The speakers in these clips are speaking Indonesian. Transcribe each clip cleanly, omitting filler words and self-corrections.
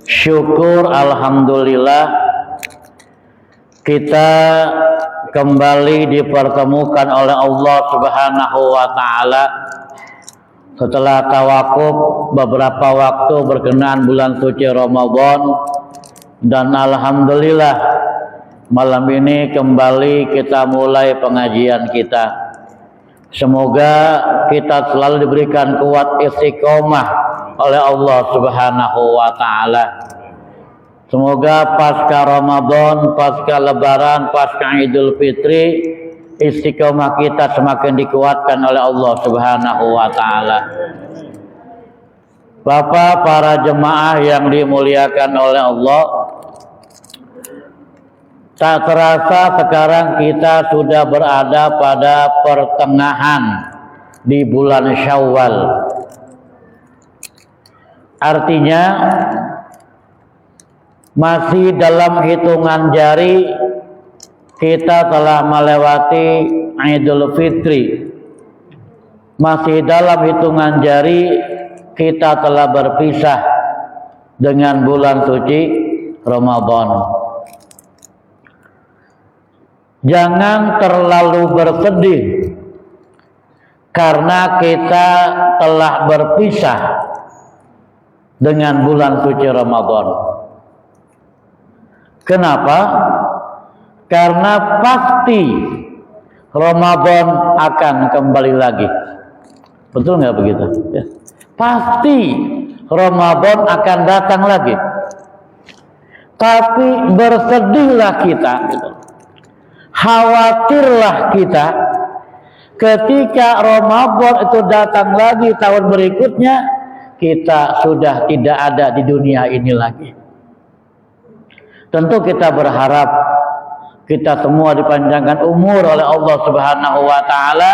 Syukur alhamdulillah kita kembali dipertemukan oleh Allah Subhanahu wa taala setelah tawakuf beberapa waktu berkenaan bulan suci Ramadan, dan alhamdulillah malam ini kembali kita mulai pengajian kita. Semoga kita selalu diberikan kuat istiqomah oleh Allah Subhanahu wa taala. Semoga pasca Ramadan, pasca Lebaran, pasca Idul Fitri, istiqomah kita semakin dikuatkan oleh Allah Subhanahu wa taala. Bapak, para jemaah yang dimuliakan oleh Allah, tak terasa sekarang kita sudah berada pada pertengahan di bulan Syawal. Artinya masih dalam hitungan jari kita telah melewati Idul Fitri. Masih dalam hitungan jari kita telah berpisah dengan bulan suci Ramadan. Jangan terlalu bersedih karena kita telah berpisah dengan bulan suci Ramadan. Kenapa? Karena pasti Ramadan akan kembali lagi. Betul nggak begitu? Ya. Pasti Ramadan akan datang lagi. Tapi bersedihlah kita, gitu. Khawatirlah kita ketika Ramadan itu datang lagi tahun berikutnya, kita sudah tidak ada di dunia ini lagi. Tentu kita berharap kita semua dipanjangkan umur oleh Allah Subhanahu wa taala,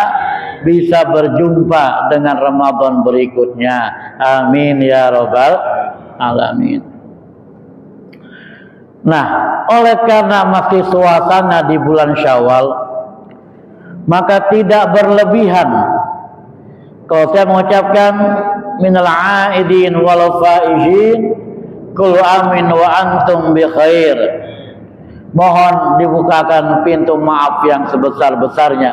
bisa berjumpa dengan Ramadan berikutnya. Amin ya rabbal alamin. Nah, oleh karena masih suasana di bulan Syawal, maka tidak berlebihan kalau saya mengucapkan minal aidin wal faizin kullu amin wa antum bi khair. Mohon dibukakan pintu maaf yang sebesar-besarnya.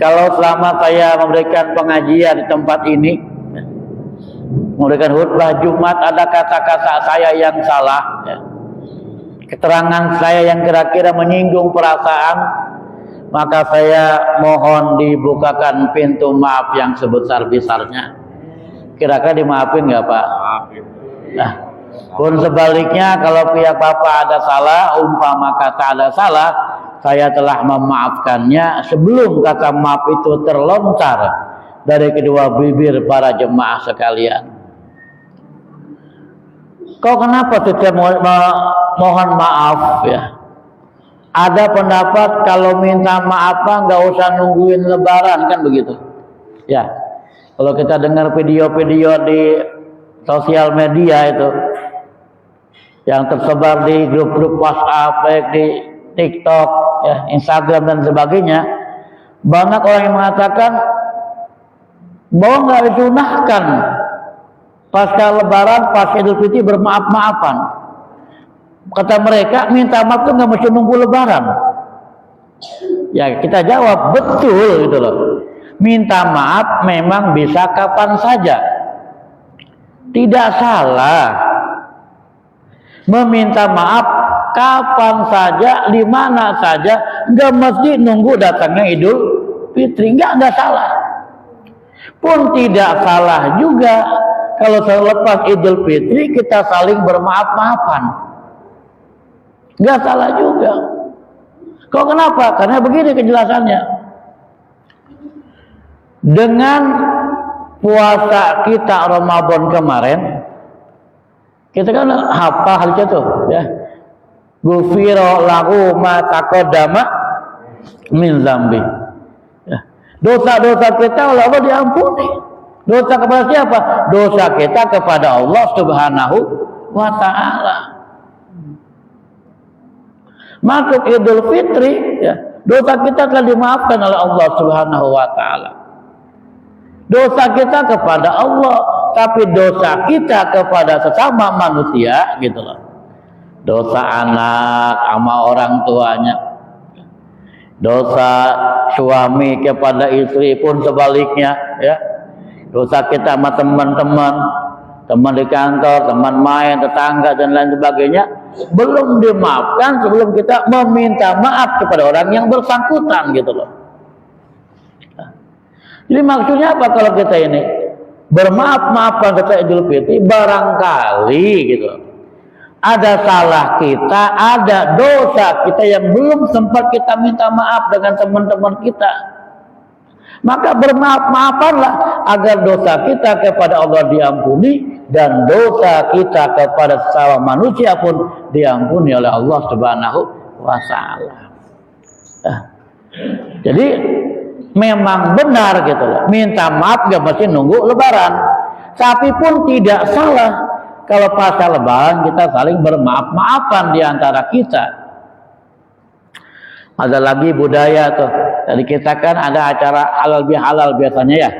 Kalau selama saya memberikan pengajian di tempat ini, memberikan khutbah Jumat, ada kata-kata saya yang salah, keterangan saya yang kira-kira menyinggung perasaan, maka saya mohon dibukakan pintu maaf yang sebesar-besarnya. Kira-kira dimaafin nggak Pak? Nah, pun sebaliknya kalau pihak Bapak ada salah, umpama kata ada salah, saya telah memaafkannya sebelum kata maaf itu terlontar dari kedua bibir para jemaah sekalian. Kau kenapa tidak mohon maaf ya? Ada pendapat kalau minta maaf nggak usah nungguin Lebaran, kan begitu? Ya, kalau kita dengar video-video di sosial media itu yang tersebar di grup-grup WhatsApp, baik di TikTok, ya, Instagram dan sebagainya, banyak orang yang mengatakan bahwa nggak disunahkan pasca Lebaran, pasca Idul Fitri bermaaf-maafan. Kata mereka minta maaf itu nggak mesti nunggu Lebaran. Ya kita jawab betul gitu loh. Minta maaf memang bisa kapan saja, tidak salah. Meminta maaf kapan saja, di mana saja, nggak mesti nunggu datangnya Idul Fitri, nggak salah. Pun tidak salah juga kalau selepas Idul Fitri kita saling bermaaf-maafan, nggak salah juga. Kok kenapa? Karena begini kejelasannya. Dengan puasa kita Ramadan kemarin, kita kan hafal hal itu ya. Ghufira lahu ma taqaddama min dzambi. Ya. Dosa-dosa kita oleh Allah diampuni. Dosa kepada siapa? Dosa kita kepada Allah Subhanahu wa taala. Masuk Idul Fitri, ya, dosa kita telah dimaafkan oleh Allah Subhanahu wa taala. Dosa kita kepada Allah tapi dosa kita kepada sesama manusia gitu loh. Dosa anak sama orang tuanya, dosa suami kepada istri pun sebaliknya ya. Dosa kita sama teman-teman, teman di kantor, teman main, tetangga dan lain sebagainya belum dimaafkan sebelum kita meminta maaf kepada orang yang bersangkutan gitu loh. Jadi maksudnya apa kalau kita ini bermaaf-maafkan ketika Idul Fitri, barangkali gitu ada salah kita, ada dosa kita yang belum sempat kita minta maaf dengan teman-teman kita. Maka bermaaf-maafanlah agar dosa kita kepada Allah diampuni dan dosa kita kepada sesama manusia pun diampuni oleh Allah Subhanahu wa taala. Jadi memang benar gitu loh. Minta maaf gak mesti nunggu lebaran. Tapi pun tidak salah kalau pasca lebaran kita saling bermaaf-maafan di antara kita. Ada lagi budaya tuh. Jadi kita kan ada acara halal bihalal biasanya ya.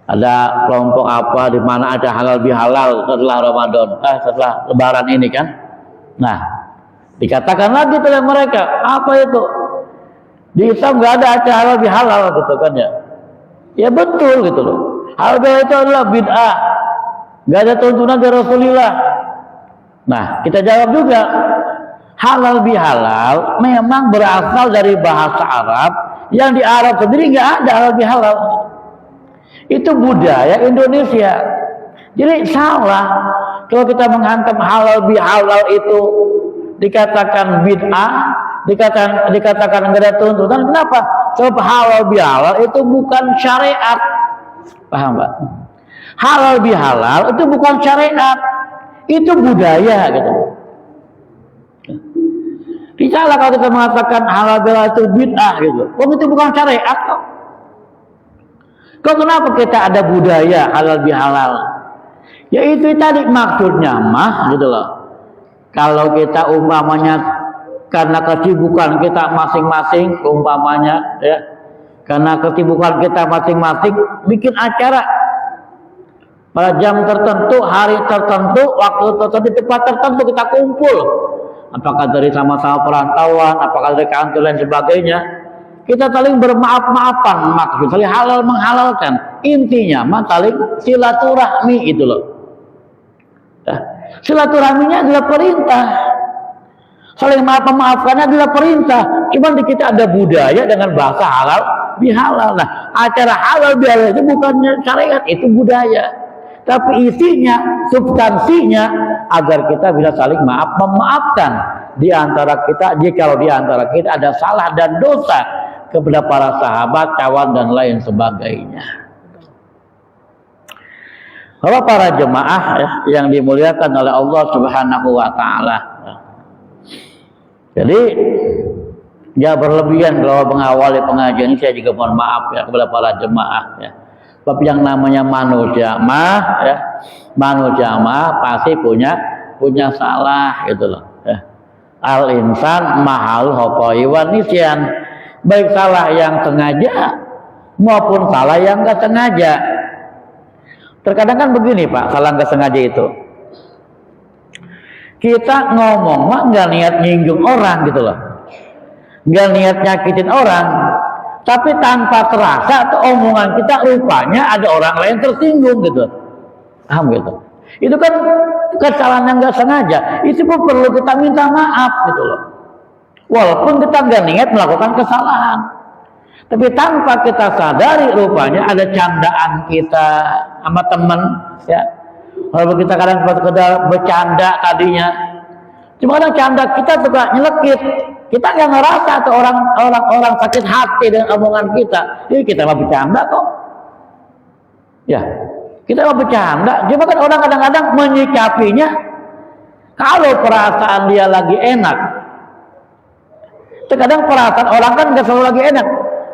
Ada kelompok apa di mana ada halal bihalal setelah Ramadan, setelah lebaran ini kan. Nah, dikatakan lagi oleh mereka, apa itu? Di Islam nggak ada acara halal bihalal gitu kan ya. Ya betul gitu loh. Halal bihalal itu adalah bid'ah. Nggak ada tuntunan dari Rasulullah. Nah, kita jawab juga, halal bihalal memang berasal dari bahasa Arab yang di Arab sendiri nggak ada halal bihalal. Itu budaya Indonesia. Jadi salah kalau kita menghantam halal bihalal itu dikatakan bid'ah, dikatakan nggak ada tuntunan. Kenapa? Sebab halal bihalal itu bukan syariat. Paham Pak? Halal bihalal itu bukan syariat, itu budaya gitu. Disalah kalau kita mengatakan halal bihalal itu bid'ah gitu. Itu bukan syariat kok. Kok kenapa kita ada budaya halal bihalal? Ya itu tadi maksudnya mah gitu loh. Kalau kita umpamanya karena kesibukan kita masing-masing umpamanya ya, karena kesibukan kita masing-masing bikin acara pada jam tertentu, hari tertentu, waktu tertentu, tempat tertentu kita kumpul. Apakah dari sama-sama perantauan, apakah dari kantor dan sebagainya. Kita saling bermaaf-maafan, maksud saling halal menghalalkan. Intinya mah saling silaturahmi itu loh. Nah, silaturahminya adalah perintah. Saling maaf-maafkannya adalah perintah. Cuman di kita ada budaya dengan bahasa halal bihalal. Nah, acara halal bihalal itu bukannya syariat, itu budaya. Tapi isinya, substansinya agar kita bisa saling memaafkan di antara kita. Jika di antara kita ada salah dan dosa kepada para sahabat, kawan dan lain sebagainya. Kalau para jemaah ya, yang dimuliakan oleh Allah Subhanahu wa taala. Jadi ya berlebihan kalau mengawali pengajian ini, saya juga mohon maaf ya kepada para jemaah ya. Sebab yang namanya manusia pasti punya salah gitu loh ya. Al insan mahal hoqoi wan nisyan. Baik salah yang sengaja maupun salah yang nggak sengaja. Terkadang kan begini Pak, salah nggak sengaja itu. Kita ngomong mah nggak niat nyinggung orang gitu loh, nggak niat nyakitin orang, tapi tanpa terasa atau omongan kita rupanya ada orang lain tersinggung gitu. Paham gitu? Itu kan kesalahan yang nggak sengaja. Itu pun perlu kita minta maaf gitu loh. Walaupun kita nggak niat melakukan kesalahan, tapi tanpa kita sadari rupanya ada candaan kita sama teman ya. Walaupun kita kadang sekedar bercanda tadinya, cuma kadang canda kita suka nyelekit, kita nggak ngerasa atau orang sakit hati dengan omongan kita. Jadi kita mau bercanda kok, ya kita mau bercanda. Cuma kan orang kadang-kadang menyikapinya kalau perasaan dia lagi enak. Terkadang perasaan orang kan nggak selalu lagi enak.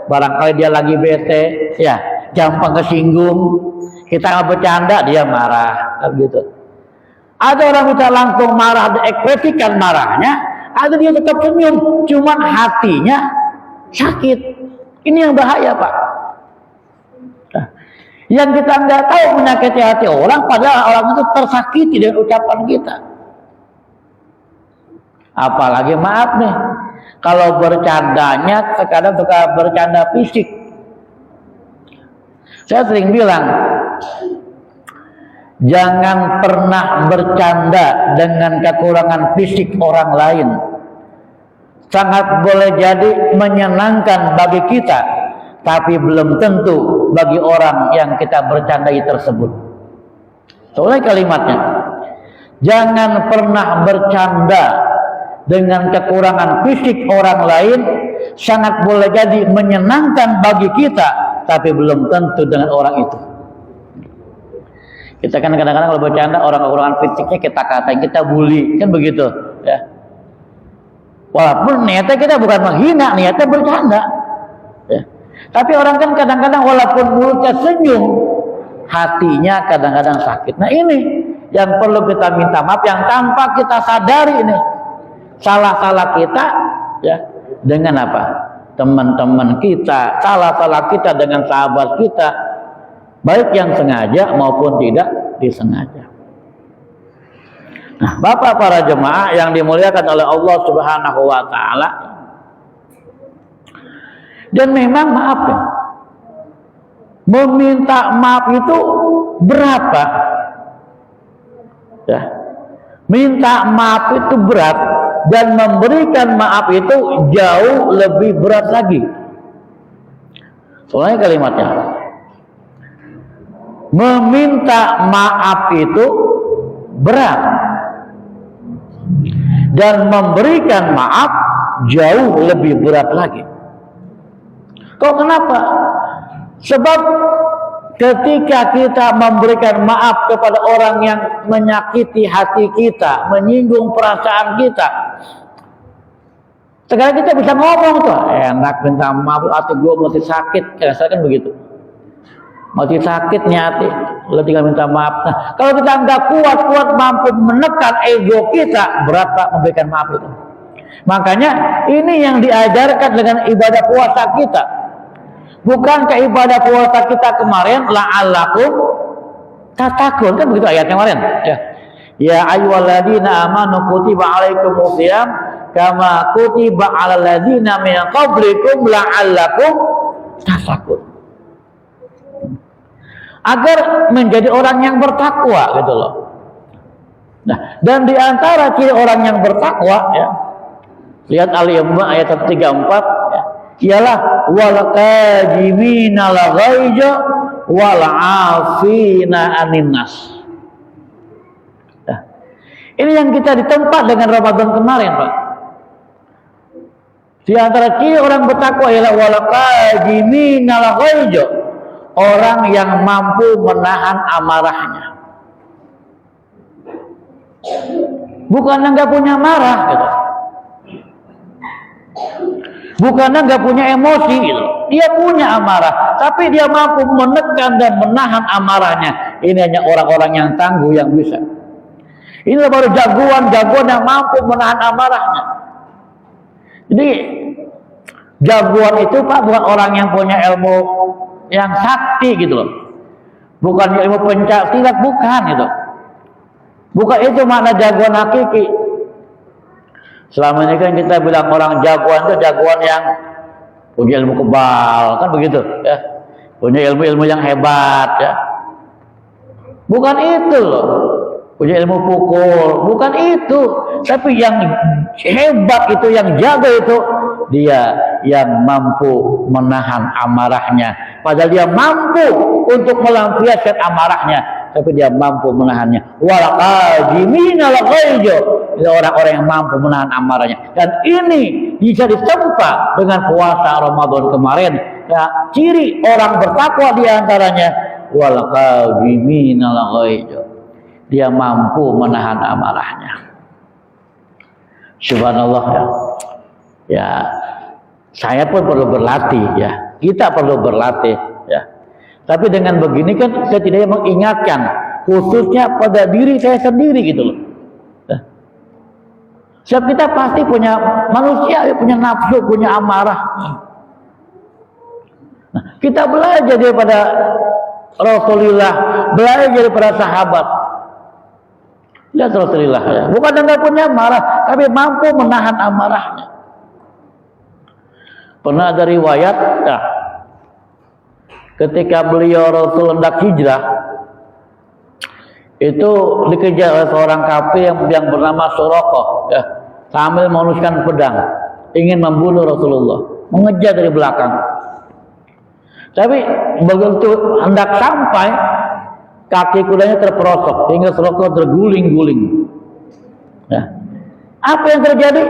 Barangkali dia lagi bete, ya gampang kesinggung. Kita nggak bercanda, dia marah, gitu. Ada orang bisa langsung marah, diekspresikan marahnya. Ada dia tetap senyum, cuman hatinya sakit. Ini yang bahaya Pak. Nah, Yang kita nggak tahu menyakiti hati orang, padahal orang itu tersakiti dengan ucapan kita. Apalagi maaf nih, kalau bercandanya sekadang suka bercanda fisik. Saya sering bilang, jangan pernah bercanda dengan kekurangan fisik orang lain. Sangat boleh jadi menyenangkan bagi kita, tapi belum tentu bagi orang yang kita bercandai tersebut. Soalnya kalimatnya, jangan pernah bercanda dengan kekurangan fisik orang lain, sangat boleh jadi menyenangkan bagi kita, tapi belum tentu dengan orang itu. Kita kan kadang-kadang kalau bercanda orang kekurangan fisiknya kita katain, kita bully, kan begitu ya. Walaupun niatnya kita bukan menghina, niatnya bercanda ya. Tapi orang kan kadang-kadang walaupun mulutnya senyum, hatinya kadang-kadang sakit. Nah ini yang perlu kita minta maaf, yang tanpa kita sadari ini salah-salah kita ya, dengan apa? Teman-teman kita, salah-salah kita dengan sahabat kita, baik yang sengaja maupun tidak disengaja. Nah, Bapak para jemaah yang dimuliakan oleh Allah Subhanahu wa taala. Dan memang maaf ya, meminta maaf itu berapa? Ya. Minta maaf itu berat, dan memberikan maaf itu jauh lebih berat lagi. Soalnya kalimatnya, meminta maaf itu berat, dan memberikan maaf jauh lebih berat lagi. Kok kenapa? Sebab ketika kita memberikan maaf kepada orang yang menyakiti hati kita, menyinggung perasaan kita, sekarang kita bisa ngomong tuh, enak minta maaf, hati gue masih sakit, kan begitu, masih sakit nih hati, lo tinggal minta maaf. Nah, kalau kita nggak kuat mampu menekan ego kita, berat Pak memberikan maaf itu. Makanya ini yang diajarkan dengan ibadah puasa kita. Bukan ke ibadah puasa kita kemarin, la'allakum tattaqun, kan begitu ayatnya kemarin ya. Ya ayyuhalladzina amanu kutiba alaikumus shiyam kama kutiba alal ladzina min qablikum la'allakum tattaqun. Agar menjadi orang yang bertakwa gitu loh. Nah, dan di antara ciri orang yang bertakwa ya, lihat Al-Imran ayat 34 ya, ialah wal qadimina la ghaiza wal afina anin nas. Nah, ini yang kita ditempat dengan Ramadan kemarin, Pak. Di antara ciri orang bertakwa ialah wal qadimina la ghaiza, orang yang mampu menahan amarahnya. Bukannya nggak punya marah gitu, bukannya nggak punya emosi gitu. Dia punya amarah, tapi dia mampu menekan dan menahan amarahnya. Ini hanya orang-orang yang tangguh yang bisa. Inilah baru jagoan yang mampu menahan amarahnya. Jadi jagoan itu Pak bukan orang yang punya ilmu yang sakti gitu loh, bukan ilmu pencak silat, bukan gitu, bukan itu makna jagoan hakiki. Selama ini kan kita bilang orang jagoan itu jagoan yang punya ilmu kebal, kan begitu ya, punya ilmu-ilmu yang hebat ya, bukan itu loh, punya ilmu pukul, bukan itu, tapi yang hebat itu, yang jago itu dia yang mampu menahan amarahnya. Padahal dia mampu untuk melampiaskan amarahnya, tapi dia mampu menahannya. Wal qadimina la ghaiza, orang-orang yang mampu menahan amarahnya. Dan ini bisa ditempa dengan puasa Ramadan kemarin. Ya, ciri orang bertakwa diantaranya wal qadimina la ghaiza, dia mampu menahan amarahnya. Subhanallah ya. Ya, saya pun perlu berlatih ya, kita perlu berlatih ya. Tapi dengan begini kan saya tidak mengingatkan khususnya pada diri saya sendiri gitu loh ya. Sebab kita pasti punya, manusia punya nafsu, punya amarah. Nah, kita belajar daripada Rasulullah, belajar dari para sahabat. Lihat Rasulullah ya. Bukan tidak punya marah, tapi mampu menahan amarahnya. Pernah ada riwayat, nah, ketika beliau Rasul hendak hijrah, itu dikejar oleh seorang kafir yang bernama Suraqah, ya, sambil menunjukkan pedang, ingin membunuh Rasulullah, mengejar dari belakang. Tapi begitu hendak sampai, kaki kudanya terperosok hingga Suraqah terguling-guling. Ya. Apa yang terjadi?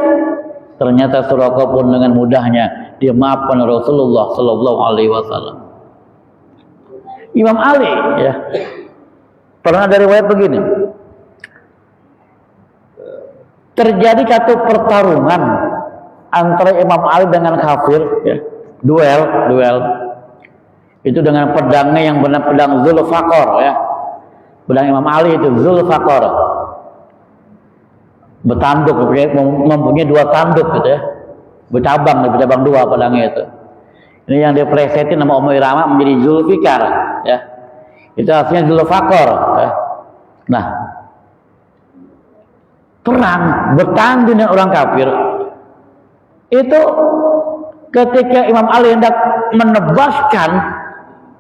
Ternyata Suraqah pun dengan mudahnya dia maafkan Rasulullah Sallallahu Alaihi Wasallam. Imam Ali, ya, pernah ada riwayat begini. Terjadi satu pertarungan antara Imam Ali dengan kafir, ya, duel. Itu dengan pedangnya yang benar pedang Zulfaqar, ya. Pedang Imam Ali itu Zulfaqar. Bertanduk, mempunyai dua tanduk gitu ya. Bercabang dua pedangnya itu. Ini yang diplesetin nama Umairah menjadi Zulfikar, ya. Itu artinya Zulfaqar, ya. Nah, perang bertanding dengan orang kafir. Itu ketika Imam Ali hendak menebaskan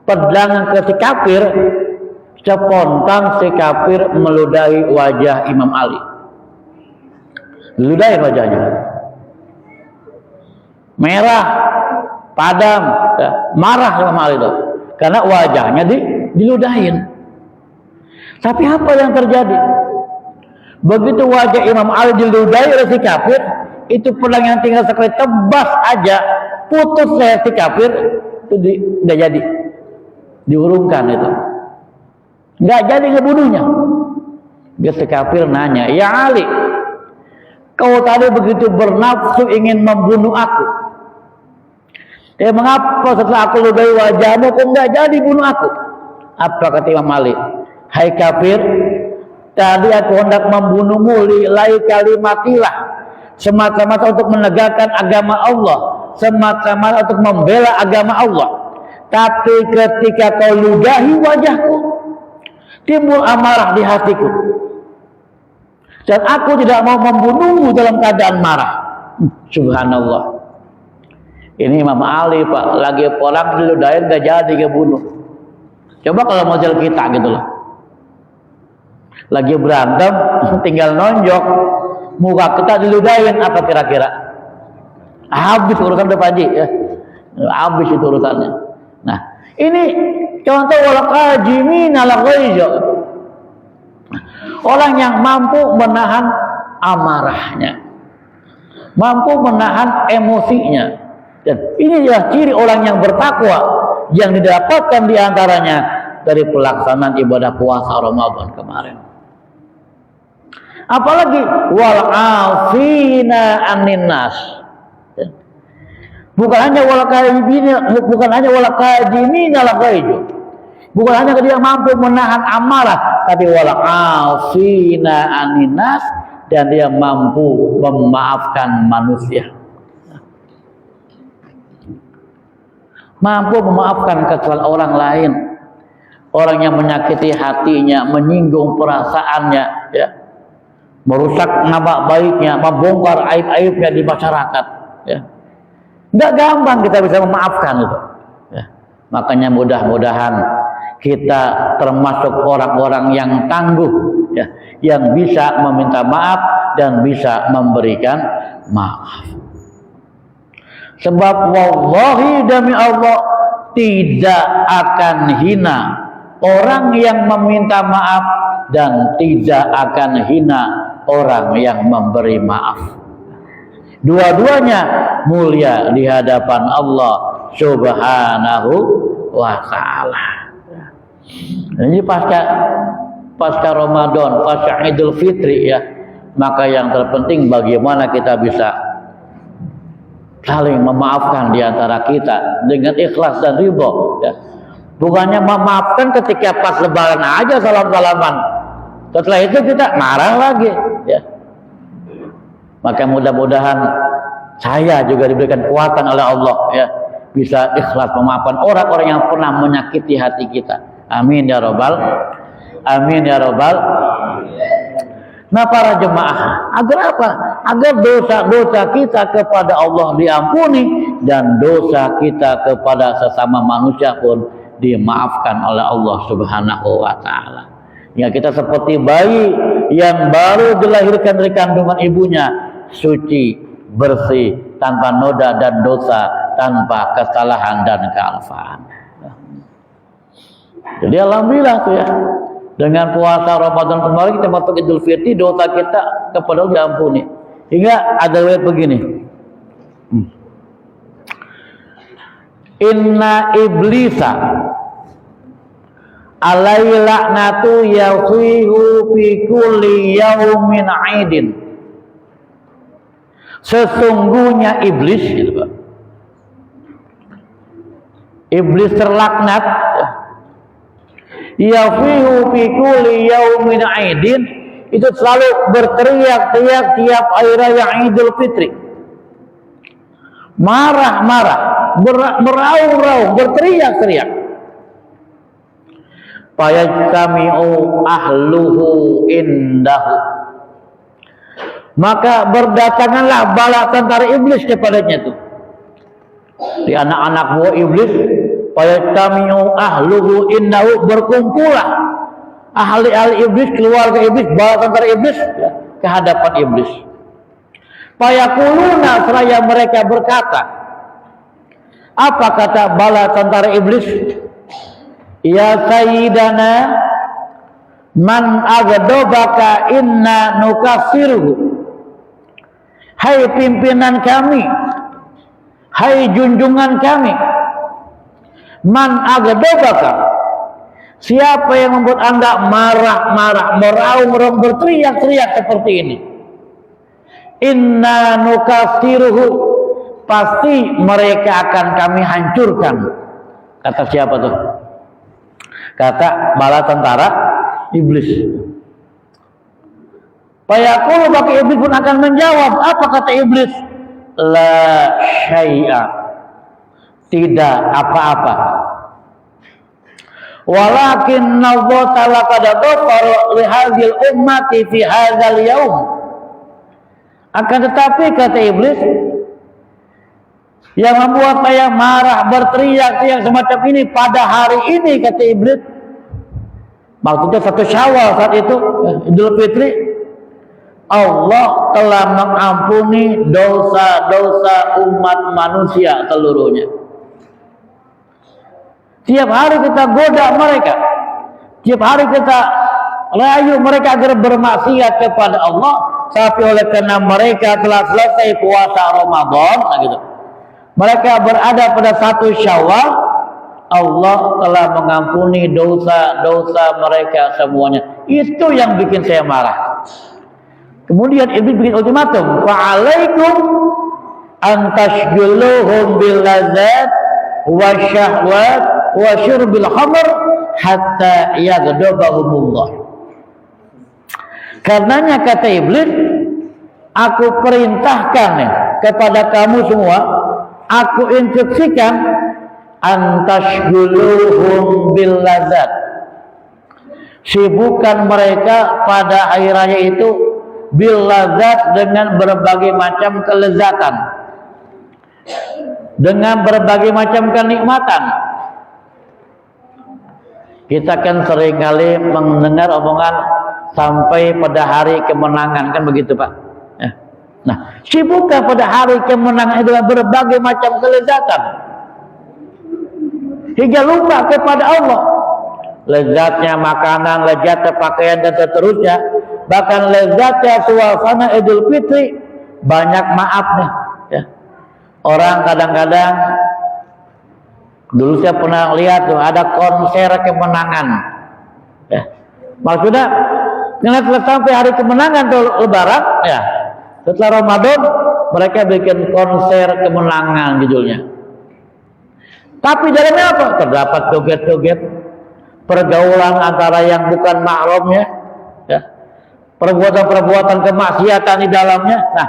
pedang ke si kafir, spontan si kafir meludahi wajah Imam Ali. Ludahi wajahnya. Merah, padam, ya, marah Imam Ali itu. Karena wajahnya diludahin. Tapi apa yang terjadi? Begitu wajah Imam Ali diludahi oleh si kafir, itu pedang yang tinggal sekali tebas aja, putus leher si kafir, itu nggak jadi. Diurungkan itu. Nggak jadi ngebunuhnya. Dia si kafir nanya, "Ya Ali, kau tadi begitu bernafsu ingin membunuh aku. Mengapa setelah aku ludahi wajahmu kau nggak jadi bunuh aku?" Apa kata Imam Ali? "Hai kafir, tadi aku hendak membunuhmu lillahi kalimatilah, semata-mata untuk menegakkan agama Allah, semata-mata untuk membela agama Allah. Tapi ketika kau ludahi wajahku, timbul amarah di hatiku. Dan aku tidak mau membunuhmu dalam keadaan marah." Subhanallah. Ini Imam Ali Pak, lagi orang diludahin gak jadi kebunuh. Coba kalau model kita gitu loh. Lagi berantem, tinggal nonjok, muka kita diludahin, apa kira-kira? Habis urusan Pak Haji, ya. Habis itu urusannya. Nah, ini contoh walaqajimin ala ghaiza. Orang yang mampu menahan amarahnya, mampu menahan emosinya. Dan ini adalah ciri orang yang bertakwa yang didapatkan diantaranya dari pelaksanaan ibadah puasa Ramadan kemarin. Apalagi wal afina anin nas. Bukan hanya wal qajimin ala ghaiza. Bukan hanya dia mampu menahan amarah, tapi wal afina anin nas, dan dia mampu memaafkan manusia. Mampu memaafkan kesalahan orang lain, orang yang menyakiti hatinya, menyinggung perasaannya, ya, merusak nama baiknya, membongkar aib-aibnya di masyarakat, ya. Nggak gampang kita bisa memaafkan itu, ya. Makanya mudah-mudahan kita termasuk orang-orang yang tangguh, ya, yang bisa meminta maaf dan bisa memberikan maaf. Sebab wallahi demi Allah, tidak akan hina orang yang meminta maaf dan tidak akan hina orang yang memberi maaf. Dua-duanya mulia di hadapan Allah Subhanahu wa ta'ala. Ini pasca Ramadan, pasca Idul Fitri, ya. Maka yang terpenting bagaimana kita bisa saling memaafkan di antara kita dengan ikhlas dan ridho, ya. Bukannya memaafkan ketika pas lebaran aja salam-salaman, setelah itu kita marah lagi, ya. Maka mudah-mudahan saya juga diberikan kekuatan oleh Allah, ya, bisa ikhlas memaafkan orang-orang yang pernah menyakiti hati kita, Amin ya robbal, amin ya robbal. Nah para jemaah, agar apa? Agar dosa-dosa kita kepada Allah diampuni dan dosa kita kepada sesama manusia pun dimaafkan oleh Allah Subhanahu wa taala. Ya, kita seperti bayi yang baru dilahirkan dari kandungan ibunya, suci, bersih, tanpa noda dan dosa, tanpa kesalahan dan kealfaan. Jadi alhamdulillah tuh ya. Dengan puasa Ramadan kemarin kita masuk Idul Fitri, dosa kita kepada Allah diampuni. Hingga ada riwayat begini. Inna iblisa alaihi la'natu yasihu fi kulli yaumin 'idin. Sesungguhnya iblis gitu Pak. Iblis terlaknat yafihu fi kulli yaumin 'idin, itu selalu berteriak-teriak tiap hari raya Idul Fitri. Marah-marah, meraung-raung, berteriak-teriak. Fayajtami'u ahluhu indahu. Maka berdatanganlah bala tentara iblis kepadanya itu. Di anak-anak buah iblis, fayajtami'u ahluhu indahu, berkumpullah ahli-ahli iblis, keluarga iblis, bala tentara iblis ke hadapan iblis. Fayaquluna, seraya mereka berkata, apa kata bala tentara iblis? Ya sayyidana, man aghdabaka inna nukassiruhu. Hai pimpinan kami, hai junjungan kami, man aghdabaka, siapa yang membuat Anda marah-marah, meraung-raung, berteriak-teriak seperti ini? Inna nukassiruhu, pasti mereka akan kami hancurkan. Kata siapa tuh? Kata bala tentara iblis. Fayaqulu, maka iblis pun akan menjawab. Apa kata iblis? La syai'a, tidak apa-apa. Walakin Allah ta'ala qad ghafara li hadhil ummati fi hadzal yaum. Akan tetapi kata iblis, yang membuat saya marah, berteriak-teriak semacam ini pada hari ini, kata iblis, maksudnya 1 Syawal saat itu, Idul Fitri, Allah telah mengampuni dosa-dosa umat manusia seluruhnya. Tiap hari kita goda mereka, tiap hari kita rayu mereka agar bermaksiat kepada Allah, tapi oleh karena mereka telah selesai puasa Ramadan, nah gitu, mereka berada pada 1 Syawal, Allah telah mengampuni dosa-dosa mereka semuanya. Itu yang bikin saya marah. Kemudian iblis bikin ultimatum, fa'alaikum antashguluhum bil lazat wa syahwat wa syurbil khamr hatta yaghdabahumullah. Karenanya kata iblis, aku perintahkan kepada kamu semua, aku instruksikan, antashguluhum bil lazat, sibukkan mereka pada hari raya itu bil lazat, dengan berbagai macam kelezatan, dengan berbagai macam kenikmatan. Kita kan seringkali mendengar omongan sampai pada hari kemenangan, kan begitu Pak ya. Nah, sibukkan pada hari kemenangan dengan berbagai macam kelezatan hingga lupa kepada Allah. Lezatnya makanan, lezatnya pakaian dan seterusnya, bahkan lezatnya suasana Idul Fitri, banyak maafnya ya. Orang kadang-kadang, dulu saya pernah lihat tuh, ada konser kemenangan ya. Maksudnya setelah sampai hari kemenangan tuh Lebaran ya, setelah Ramadan mereka bikin konser kemenangan judulnya. Tapi dalamnya apa? Terdapat joget-joget, pergaulan antara yang bukan mahramnya ya, perbuatan-perbuatan kemaksiatan di dalamnya. Nah,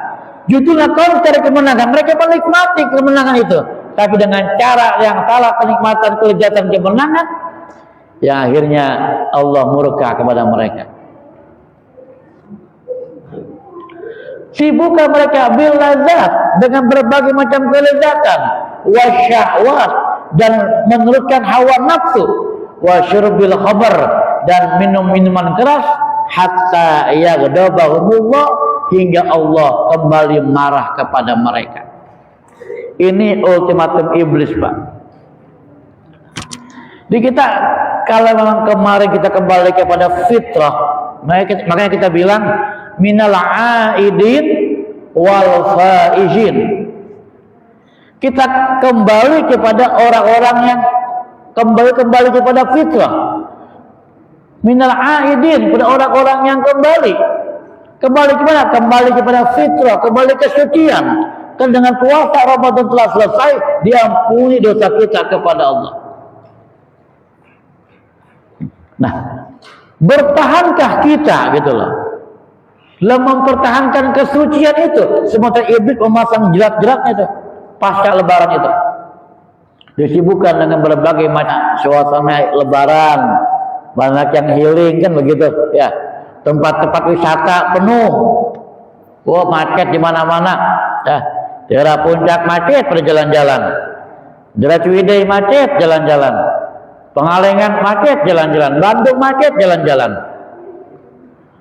judulnya konser kemenangan. Mereka menikmati kemenangan itu, tapi dengan cara yang salah, kenikmatan kelezatan kemenangan yang akhirnya Allah murka kepada mereka. Sibukkan mereka bil lazat, dengan berbagai macam kelezatan, wasyahwat, dan menurutkan hawa nafsu, wasyurbil khamr, dan minum minuman keras, hatta yaghdabahumullah, hingga Allah kembali marah kepada mereka. Ini ultimatum iblis, Pak. Di kita, kalau memang kemarin kita kembali kepada fitrah, makanya kita bilang minal aidin wal faizin. Kita kembali kepada orang-orang yang kembali kepada fitrah. Minal aidin, kepada orang-orang yang kembali kemana? Kembali kepada fitrah, kembali kesucian. Kan dengan puasa Ramadan telah selesai, diampuni dosa kita kepada Allah. Nah, bertahankah kita gitu loh, mempertahankan kesucian itu, sementara iblis memasang jerat-jeratnya itu pasca lebaran itu, disibukkan dengan berbagai macam suasana lebaran, banyak yang healing kan begitu ya, tempat-tempat wisata penuh, macet di mana-mana ya, daerah puncak macet berjalan-jalan, daerah Ciwidey macet jalan-jalan, Pengalengan macet jalan-jalan, Bandung macet jalan-jalan.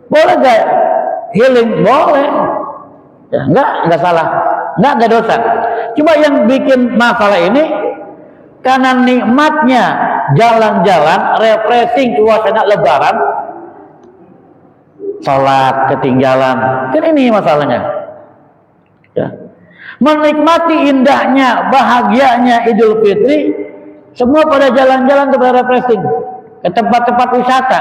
Boleh gak healing? Boleh. Ya, enggak salah, enggak ada dosa. Cuma yang bikin masalah ini karena nikmatnya jalan-jalan, refreshing suasana lebaran, sholat ketinggalan. Kan ini masalahnya. Ya. Menikmati indahnya, bahagianya Idul Fitri, semua pada jalan-jalan kepada refreshing ke tempat-tempat wisata.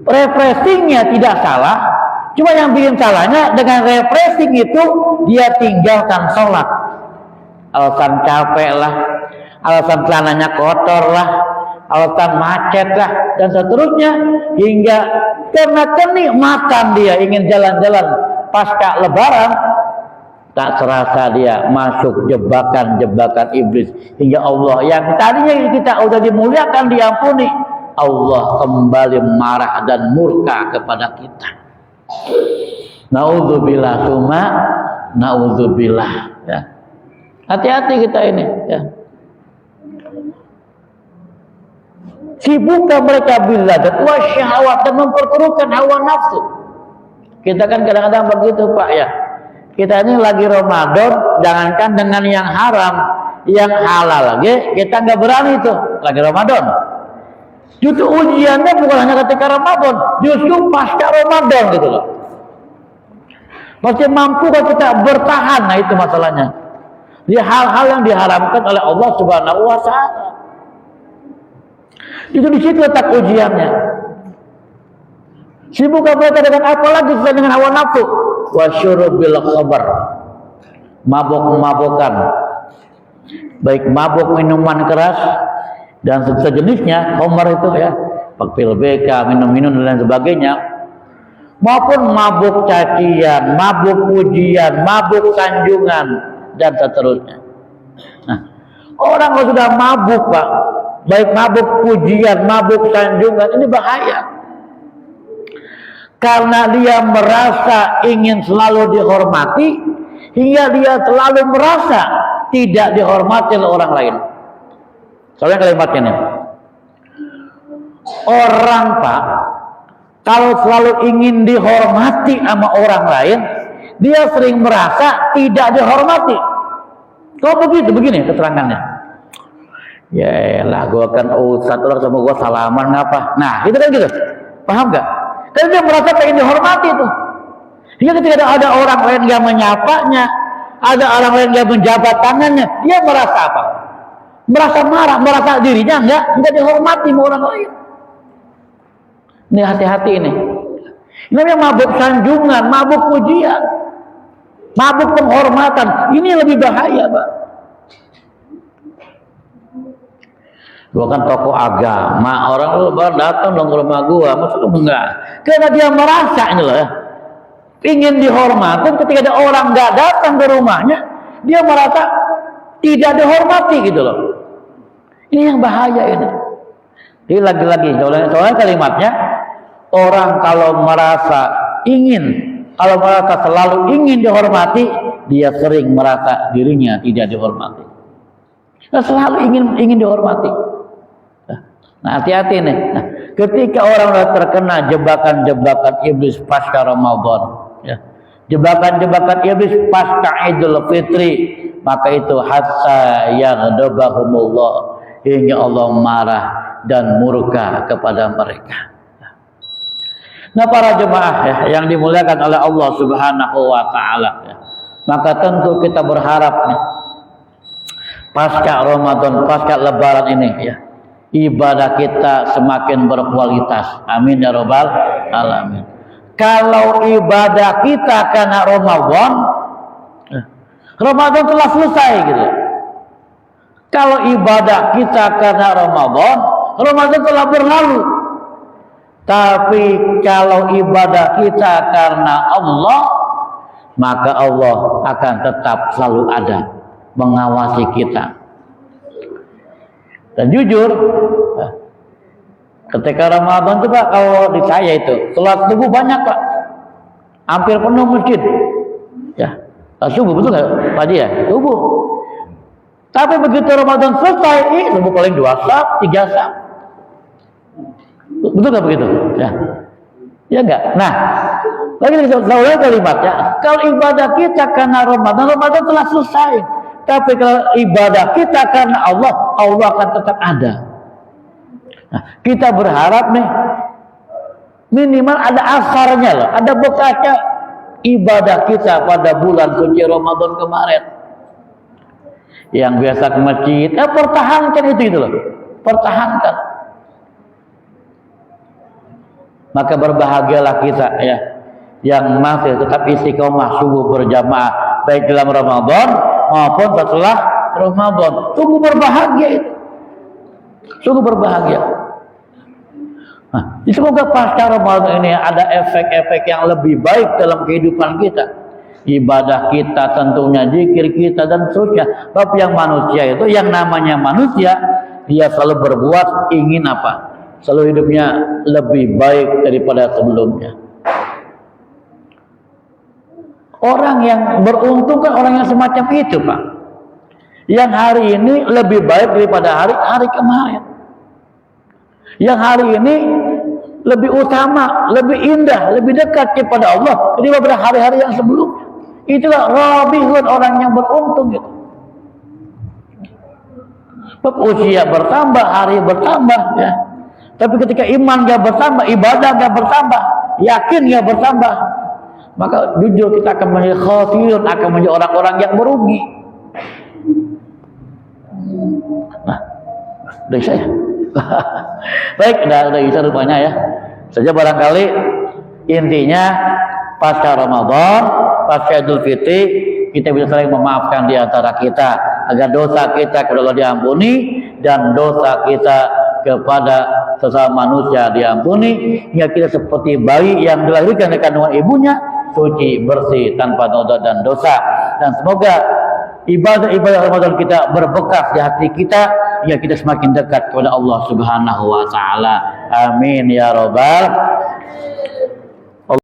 Refreshingnya tidak salah, cuma yang bikin salahnya dengan refreshing itu dia tinggalkan sholat. Alasan capek lah, alasan celananya kotor lah, alasan macet lah, dan seterusnya, hingga karena kenikmatan dia ingin jalan-jalan pasca lebaran, tak serasa dia masuk jebakan-jebakan iblis, hingga Allah yang tadinya kita sudah dimuliakan, diampuni, Allah kembali marah dan murka kepada kita. Naudzubillah, summa naudzubillah ya. Hati-hati kita ini ya. Sibukkan mereka bila dan syahwat, dan memperkeruhkan hawa nafsu. Kita kan kadang-kadang begitu, Pak ya. Kita ini lagi Ramadan, jangankan dengan yang haram, yang halal lagi kita nggak berani tuh, lagi Ramadan. Justru ujiannya bukan hanya ketika Ramadan, justru pasca Ramadan gitu loh. Masih mampu kalau kita bertahan, nah itu masalahnya. Di hal-hal yang diharamkan oleh Allah Subhanahu wa Ta'ala. Itu di situ letak ujiannya. Sibukkan mereka dengan apa lagi selain dengan hawa nafsu? Wasyurubil khamr, mabuk-mabukan, baik mabuk minuman keras dan sejenisnya, khamr itu ya, pil BK, minum-minum dan lain sebagainya, maupun mabuk cacian, mabuk pujian, mabuk sanjungan dan seterusnya. Nah, orang kalau sudah mabuk, Pak, baik mabuk pujian, mabuk sanjungan, ini bahaya. Karena dia merasa ingin selalu dihormati, hingga dia selalu merasa tidak dihormati oleh orang lain. Soalnya kalimatnya nih, orang, Pak, kalau selalu ingin dihormati sama orang lain, dia sering merasa tidak dihormati. Kok begitu? Begini keterangannya. Ya lah, gue kan ustadz, orang sama gue salaman ngapa? Nah, gitu kan gitu. Paham gak? Karena dia merasa pengen dihormati tuh. Hingga ketika ada orang lain yang menyapanya, ada orang lain yang menjabat tangannya, dia merasa apa? Merasa marah, merasa dirinya enggak dihormati sama orang lain. Ini hati-hati ini. Ini namanya mabuk sanjungan, mabuk pujian, mabuk penghormatan. Ini lebih bahaya, Pak. Gua kan tokoh agama, orang lu baru datang dong ke rumah gua, maksud lu enggak? Karena dia merasa ini loh ya, ingin dihormati. Ketika ada orang nggak datang ke rumahnya, dia merasa tidak dihormati gitu loh. Ini yang bahaya ini. Jadi lagi-lagi soalnya kalimatnya orang kalau merasa selalu ingin dihormati, dia sering merasa dirinya tidak dihormati. Nah, selalu ingin dihormati. Nah, hati-hati nih. Nah, ketika orang sudah terkena jebakan-jebakan iblis pasca Ramadan, ya, jebakan-jebakan iblis pasca Idul Fitri, maka itu hatta yaghdabahumullah, hingga Allah marah dan murka kepada mereka. Nah, para jemaah ya, yang dimuliakan oleh Allah Subhanahu wa taala, ya, maka tentu kita berharap nih, pasca Ramadan, pasca Lebaran ini, ya, ibadah kita semakin berkualitas. Amin ya rabbal alamin. Kalau ibadah kita karena Ramadan telah selesai gitu. Kalau ibadah kita karena Ramadan telah berlalu. Tapi kalau ibadah kita karena Allah, maka Allah akan tetap selalu ada mengawasi kita. Dan jujur, ketika Ramadan itu Pak, kalau di saya itu sholat subuh banyak Pak, hampir penuh masjid. Ya, subuh betul nggak Pak ya? Subuh. Tapi begitu Ramadan selesai, subuh paling 2 saf, 3 saf. Betul nggak begitu? Ya enggak. Nah, lagi saya kalimatnya, kalau ibadah kita karena Ramadan telah selesai. Tapi kalau ibadah kita karena Allah akan tetap ada. Nah, kita berharap nih, minimal ada asarnya loh, ada bekasnya ibadah kita pada bulan suci Ramadan kemarin. Yang biasa ke masjid, pertahankan itu loh, pertahankan. Maka berbahagialah kita ya, yang masih tetap istiqomah subuh berjamaah baik dalam Ramadan maupun setelah Ramadan. Sungguh berbahagia itu, sungguh berbahagia. Nah, semoga pasca Ramadan ini ada efek-efek yang lebih baik dalam kehidupan kita, ibadah kita, tentunya zikir kita dan seterusnya. Tapi yang manusia itu, yang namanya manusia, dia selalu berbuat ingin apa? Selalu hidupnya lebih baik daripada sebelumnya. Orang yang beruntung kan orang yang semacam itu Pak, yang hari ini lebih baik daripada hari kemarin, yang hari ini lebih utama, lebih indah, lebih dekat kepada Allah daripada hari-hari yang sebelumnya. Itulah rabihun, orang yang beruntung itu. Usia bertambah, hari bertambah ya. Tapi ketika iman gak bertambah, ibadah gak bertambah, yakin gak bertambah, maka jujur kita akan menjadi khasirun, akan menjadi orang-orang yang merugi. Nah, dari saya. Baik, udah bisa rupanya ya. Saja barangkali intinya pasca Ramadan, pasca Idul Fitri, kita bisa saling memaafkan di antara kita agar dosa kita kepada Allah diampuni dan dosa kita kepada sesama manusia diampuni, hingga kita seperti bayi yang dilahirkan dari kandungan ibunya, suci, bersih, tanpa noda dan dosa. Dan semoga ibadah-ibadah Ramadan kita berbekas di hati kita, hingga kita semakin dekat kepada Allah Subhanahu wa taala. Amin ya rabbal